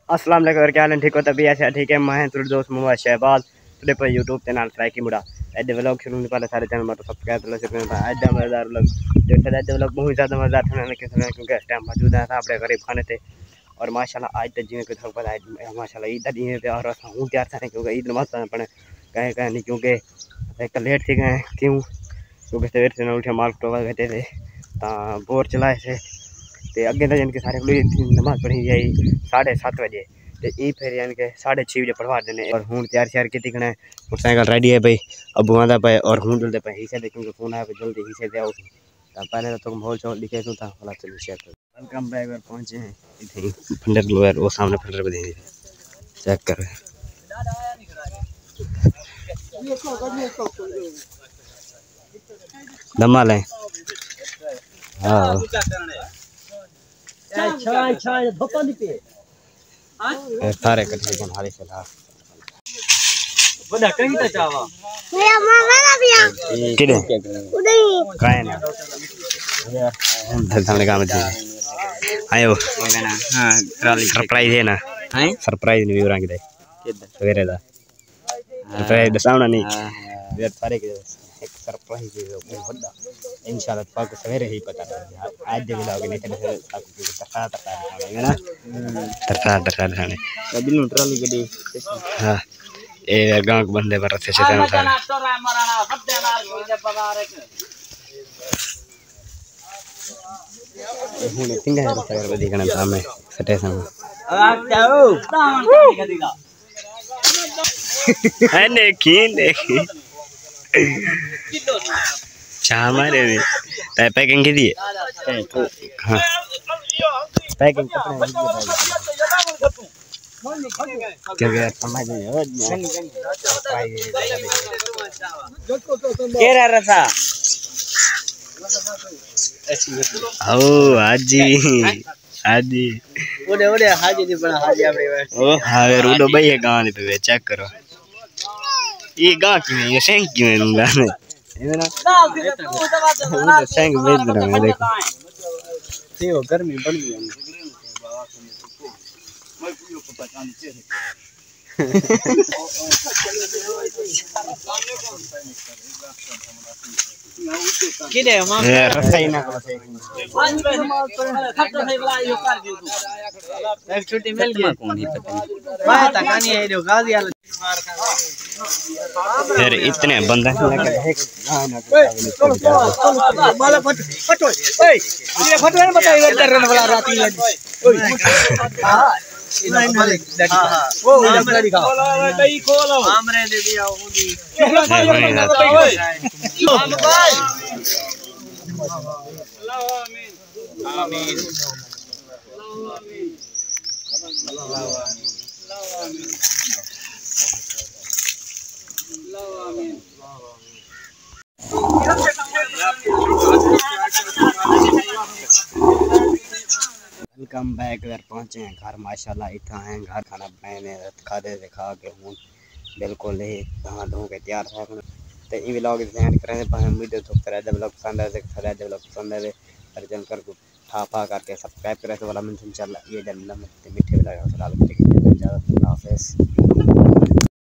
अस्सलाम वालेकुम, क्या हाल है? ठीक हो? तभी ऐसे ठीक है। मैं तुम दोस्त मोहम्मद शहबाज तुझे पर यूट्यूब के नाल ट्राई की मुड़ा ऐसे व्लॉग शुरू होने पहले सारे चैनल में तो सब्सक्राइब कर लो। ऐसे मज़ेदार व्लॉग देखते ऐसे व्लॉग बहुत ज़्यादा मज़ेदार थे क्योंकि इस टाइम मौजूद है अपने गरीब खाने थे और माशाल्लाह आज तक जिन्हें कुछ पता है माशाल्लाह ईद जी पे और हूँ तैयार था क्योंकि ईद नमाज पढ़ने कहीं कहीं नहीं क्योंकि एक लेट थी गए क्यों क्योंकि सवेर से उठे माल टोवा गए थे बोर चलाए थे तो अगे तो यानी सारे नमाज पढ़ी जाई 7:30 बजे तो ये फिर यानी कि 6:30 बजे पढ़वा देने और हूँ तैयार श्यार की कने मोटरसाइकिल रेडी है भाई अबू आंदा पे और हूँ जल्दी पे हिस्से दे क्योंकि फोन आया जल्दी हिस्से दे आओ पहले तो तुम बहुत चौक लिखे था वाला चलो शेयर कर वेलकम बैक और पहुंचे हैं इधर फंडर लोयर वो सामने फंडर को दे चेक कर दमा लें हाँ सारे कट्ठे कौन हारे चला बड़ा कहीं तो चावा मेरा मामा ना भी किधर उधर ही काहे ना धंधे काम दे आयो हां ट्रॉली सरप्राइज है ना हैं सरप्राइज नहीं विवरण किधर किधर सवेरे दा सरप्राइज सामने नहीं यार सारे के एक सरप्राइज है वो बड़ा इंशाल्लाह पाक सवेरे ही पता लग आज दे व्लॉग नहीं थे तका दिखाएगा ना तका दिखाने कभी नु ट्रॉली गडी हां ए गांव के बंदे पर से चलते हैं हूं थिंग है सर बदी कने सामने स्टेशन आ जाओ है देखी हमारे भी पैकिंग की दी हाँ पैकिंग क्योंकि समझ नहीं केरा रसा ओ हाजी ओडे ओडे हाजी दी बड़ा हाजी अपने ओ हाँ रूडो भाई है गांव पे चेक करो ये गांव की नहीं ये सेंग की नहीं लूंगा ये ना सेंग बेच रहा है देखो ये वो गर्मी बढ़ गई है किदे मां रसाई ना करो खट्टा सही वाला यो कर दियो तू एक छुट्टी मिल गई कौन ही मैं तक नहीं है जो गाजी वाला फिर इतने बंदे लगे माला फटो ओए ये फटो ने बताइए इधर रहने वाला रात में हां मालिक हां वो उधर दिखाओ दही खोलो हमरे दे दिया उदी हम भाई अल्लाह आमीन आमीन अल्लाह आमीन अल्लाह आमीन अल्लाह आमीन वेलकम बैक घर पहुंचे हैं घर माशाल्लाह इतना है घर खाना मैंने खा दे खा के हूँ बिल्कुल ही नहा धो के तैयार है तो ये व्लॉग ध्यान करें वीडियो तो करे व्लॉग पसंद है करे व्लॉग पसंद है और जन कर ठा करके सब्सक्राइब करें तो वाला मैं इंशाल्लाह ये जन्म मीठे व्लॉग हाफिज़।